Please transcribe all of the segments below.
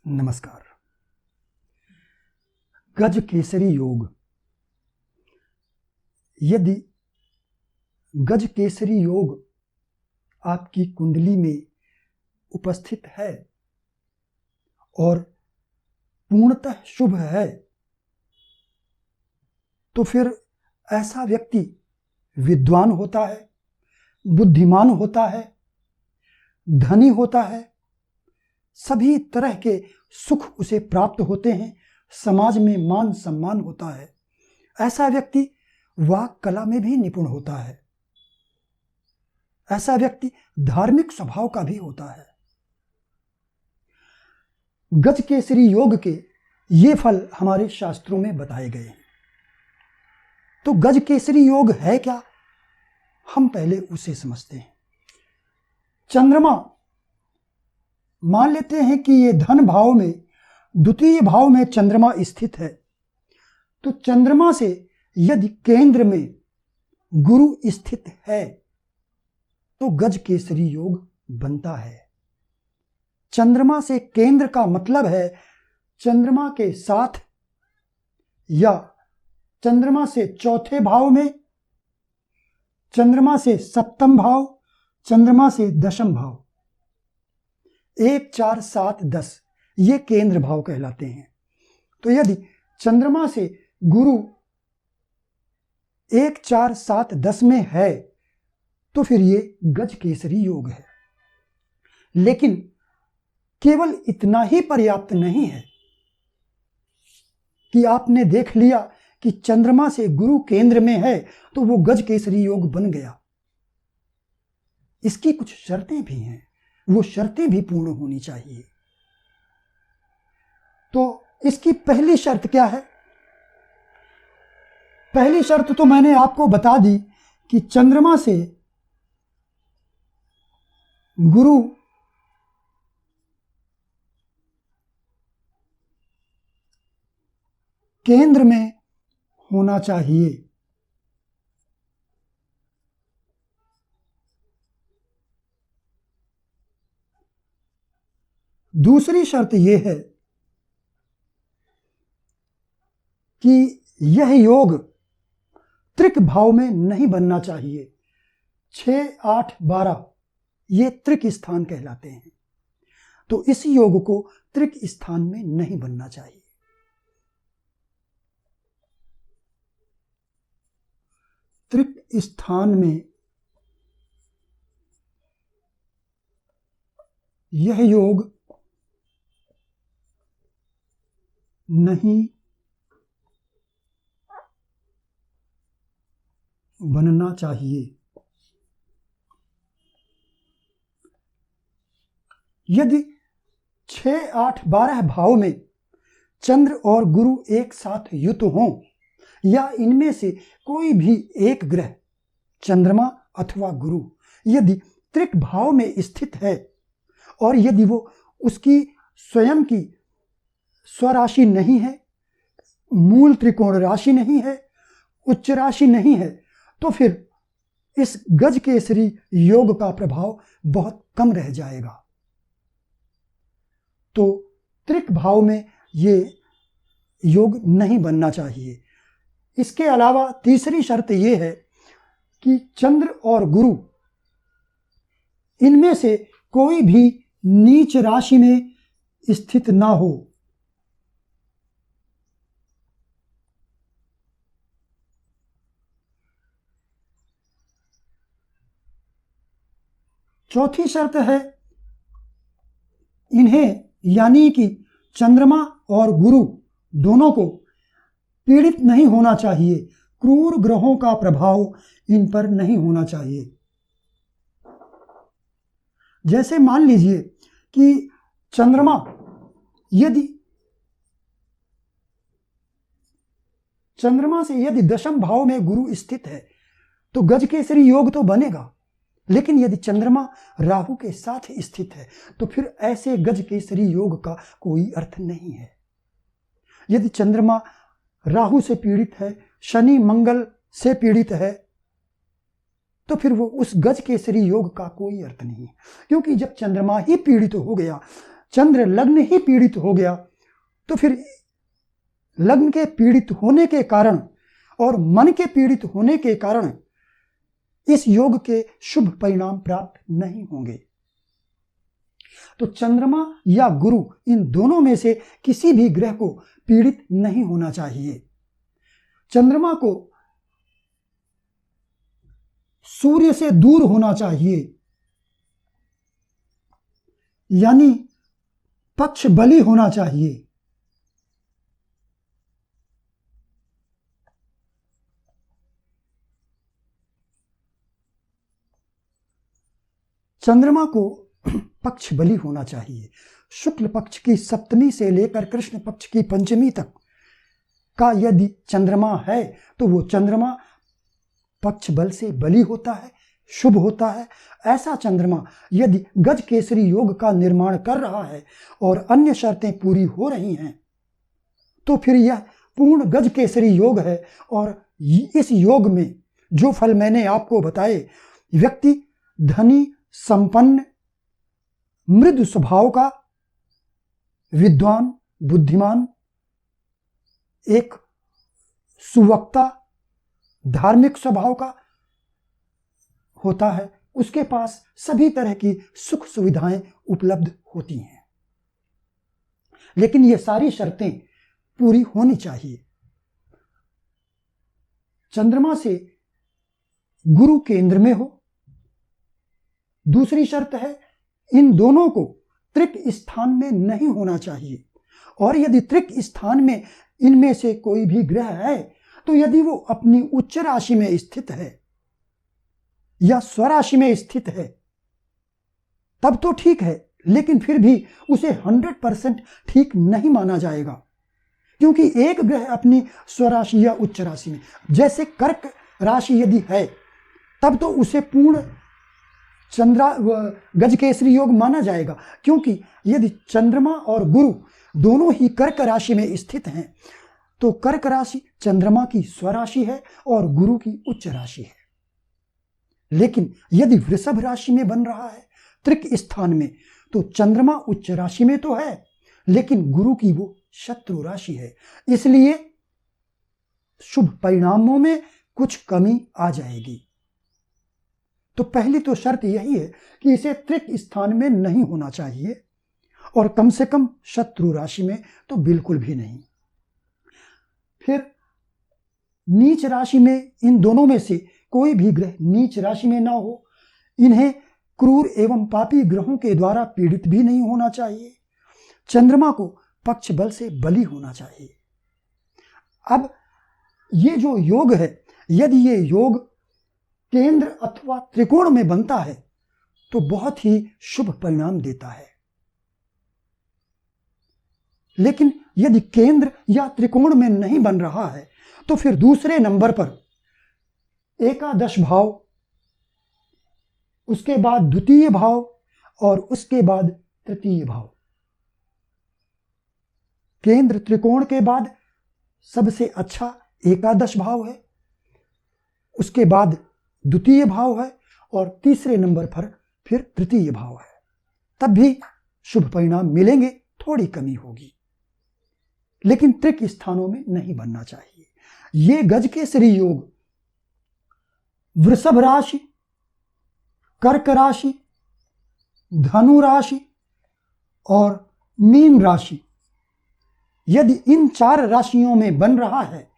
नमस्कार। गज केसरी योग। यदि गज केसरी योग आपकी कुंडली में उपस्थित है और पूर्णतः शुभ है, तो फिर ऐसा व्यक्ति विद्वान होता है, बुद्धिमान होता है, धनी होता है, सभी तरह के सुख उसे प्राप्त होते हैं, समाज में मान सम्मान होता है। ऐसा व्यक्ति वाक कला में भी निपुण होता है। ऐसा व्यक्ति धार्मिक स्वभाव का भी होता है। गज केसरी योग के ये फल हमारे शास्त्रों में बताए गए हैं। तो गज केसरी योग है क्या, हम पहले उसे समझते हैं। चंद्रमा, मान लेते हैं कि ये धन भाव में द्वितीय भाव में चंद्रमा स्थित है, तो चंद्रमा से यदि केंद्र में गुरु स्थित है तो गज केसरी योग बनता है। चंद्रमा से केंद्र का मतलब है चंद्रमा के साथ या चंद्रमा से चौथे भाव में, चंद्रमा से सप्तम भाव, चंद्रमा से दशम भाव, 1, 4, 7, 10 ये केंद्र भाव कहलाते हैं। तो यदि चंद्रमा से गुरु 1, 4, 7, 10 में है तो फिर ये गज केसरी योग है। लेकिन केवल इतना ही पर्याप्त नहीं है कि आपने देख लिया कि चंद्रमा से गुरु केंद्र में है तो वो गज केसरी योग बन गया। इसकी कुछ शर्तें भी हैं, वो शर्तें भी पूर्ण होनी चाहिए। तो इसकी पहली शर्त क्या है? पहली शर्त तो मैंने आपको बता दी कि चंद्रमा से गुरु केंद्र में होना चाहिए। दूसरी शर्त यह है कि यह योग त्रिक भाव में नहीं बनना चाहिए। 6, 8, 12 ये त्रिक स्थान कहलाते हैं। तो इस योग को त्रिक स्थान में नहीं बनना चाहिए। त्रिक स्थान में यह योग नहीं बनना चाहिए। यदि 6, 8, 12 भाव में चंद्र और गुरु एक साथ युत हों या इनमें से कोई भी एक ग्रह, चंद्रमा अथवा गुरु, यदि त्रिक भाव में स्थित है और यदि वो उसकी स्वयं की स्वराशि नहीं है, मूल त्रिकोण राशि नहीं है, उच्च राशि नहीं है, तो फिर इस गज केसरी योग का प्रभाव बहुत कम रह जाएगा। तो त्रिक भाव में ये योग नहीं बनना चाहिए। इसके अलावा तीसरी शर्त यह है कि चंद्र और गुरु इनमें से कोई भी नीच राशि में स्थित ना हो। चौथी शर्त है इन्हें, यानी कि चंद्रमा और गुरु दोनों को पीड़ित नहीं होना चाहिए। क्रूर ग्रहों का प्रभाव इन पर नहीं होना चाहिए। जैसे मान लीजिए कि चंद्रमा से यदि दशम भाव में गुरु स्थित है तो गज केसरी योग तो बनेगा। लेकिन यदि चंद्रमा राहु के साथ स्थित है तो फिर ऐसे गज केसरी योग का कोई अर्थ नहीं है। यदि चंद्रमा राहु से पीड़ित है, शनि मंगल से पीड़ित है, तो फिर वो उस गज केसरी योग का कोई अर्थ नहीं है। क्योंकि जब चंद्रमा ही पीड़ित हो गया चंद्र लग्न ही पीड़ित हो गया तो फिर लग्न के पीड़ित होने के कारण और मन के पीड़ित होने के कारण इस योग के शुभ परिणाम प्राप्त नहीं होंगे। तो चंद्रमा या गुरु, इन दोनों में से किसी भी ग्रह को पीड़ित नहीं होना चाहिए। चंद्रमा को सूर्य से दूर होना चाहिए, यानी पक्ष बली होना चाहिए। चंद्रमा को पक्ष बली होना चाहिए। शुक्ल पक्ष की सप्तमी से लेकर कृष्ण पक्ष की पंचमी तक का यदि चंद्रमा है तो वो चंद्रमा पक्ष बल से बली होता है, शुभ होता है। ऐसा चंद्रमा यदि गज केसरी योग का निर्माण कर रहा है और अन्य शर्तें पूरी हो रही हैं तो फिर यह पूर्ण गज केसरी योग है। और इस योग में जो फल मैंने आपको बताए, व्यक्ति धनी, संपन्न, मृदु स्वभाव का, विद्वान, बुद्धिमान, एक सुवक्ता, धार्मिक स्वभाव का होता है। उसके पास सभी तरह की सुख सुविधाएं उपलब्ध होती हैं, लेकिन ये सारी शर्तें पूरी होनी चाहिए। चंद्रमा से गुरु केंद्र में हो। दूसरी शर्त है, इन दोनों को त्रिक स्थान में नहीं होना चाहिए। और यदि त्रिक स्थान में इनमें से कोई भी ग्रह है तो यदि वो अपनी उच्च राशि में स्थित है या स्वराशि में स्थित है तब तो ठीक है, लेकिन फिर भी उसे 100% ठीक नहीं माना जाएगा, क्योंकि एक ग्रह अपनी स्वराशि या उच्च राशि में, जैसे कर्क राशि यदि है तब तो उसे पूर्ण गजकेसरी योग माना जाएगा, क्योंकि यदि चंद्रमा और गुरु दोनों ही कर्क राशि में स्थित हैं तो कर्क राशि चंद्रमा की स्वराशि है और गुरु की उच्च राशि है। लेकिन यदि वृषभ राशि में बन रहा है त्रिक स्थान में तो चंद्रमा उच्च राशि में तो है, लेकिन गुरु की वो शत्रु राशि है, इसलिए शुभ परिणामों में कुछ कमी आ जाएगी। तो पहली तो शर्त यही है कि इसे त्रिक स्थान में नहीं होना चाहिए और कम से कम शत्रु राशि में तो बिल्कुल भी नहीं। फिर नीच राशि में इन दोनों में से कोई भी ग्रह नीच राशि में ना हो। इन्हें क्रूर एवं पापी ग्रहों के द्वारा पीड़ित भी नहीं होना चाहिए। चंद्रमा को पक्ष बल से बली होना चाहिए। अब ये जो योग है, यदि ये योग केंद्र अथवा त्रिकोण में बनता है तो बहुत ही शुभ परिणाम देता है। लेकिन यदि केंद्र या त्रिकोण में नहीं बन रहा है तो फिर दूसरे नंबर पर एकादश भाव, उसके बाद द्वितीय भाव और उसके बाद तृतीय भाव। केंद्र त्रिकोण के बाद सबसे अच्छा एकादश भाव है, उसके बाद द्वितीय भाव है और तीसरे नंबर पर फिर तृतीय भाव है। तब भी शुभ परिणाम मिलेंगे, थोड़ी कमी होगी, लेकिन त्रिक स्थानों में नहीं बनना चाहिए। ये गजकेसरी योग वृषभ राशि, कर्क राशि, धनु राशि और मीन राशि, यदि इन 4 राशियों में बन रहा है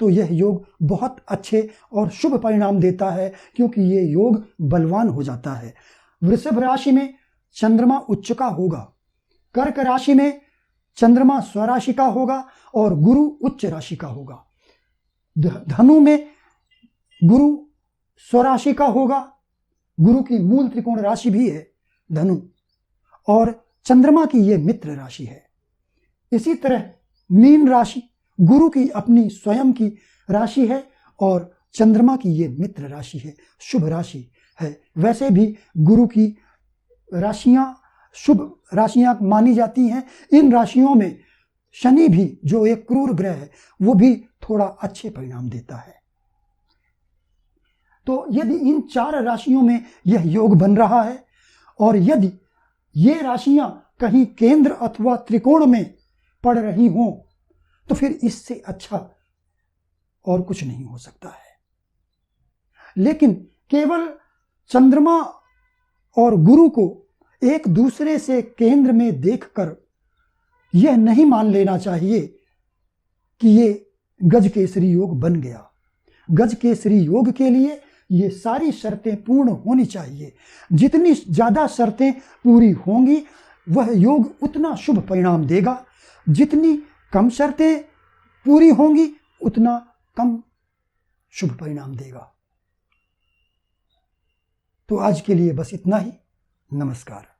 तो यह योग बहुत अच्छे और शुभ परिणाम देता है, क्योंकि ये योग बलवान हो जाता है। वृषभ राशि में चंद्रमा उच्च का होगा, कर्क राशि में चंद्रमा स्वराशि का होगा और गुरु उच्च राशि का होगा। धनु में गुरु स्वराशि का होगा, गुरु की मूल त्रिकोण राशि भी है धनु, और चंद्रमा की ये मित्र राशि है। इसी तरह मीन राशि गुरु की अपनी स्वयं की राशि है और चंद्रमा की ये मित्र राशि है, शुभ राशि है। वैसे भी गुरु की राशियां शुभ राशियां मानी जाती हैं। इन राशियों में शनि भी, जो एक क्रूर ग्रह है, वो भी थोड़ा अच्छे परिणाम देता है। तो यदि इन 4 राशियों में यह योग बन रहा है और यदि ये राशियां कहीं केंद्र अथवा त्रिकोण में पड़ रही हों तो फिर इससे अच्छा और कुछ नहीं हो सकता है। लेकिन केवल चंद्रमा और गुरु को एक दूसरे से केंद्र में देखकर यह नहीं मान लेना चाहिए कि ये गजकेसरी योग बन गया। गजकेसरी योग के लिए ये सारी शर्तें पूर्ण होनी चाहिए। जितनी ज़्यादा शर्तें पूरी होंगी वह योग उतना शुभ परिणाम देगा, जितनी कम शर्तें पूरी होंगी उतना कम शुभ परिणाम देगा। तो आज के लिए बस इतना ही। नमस्कार।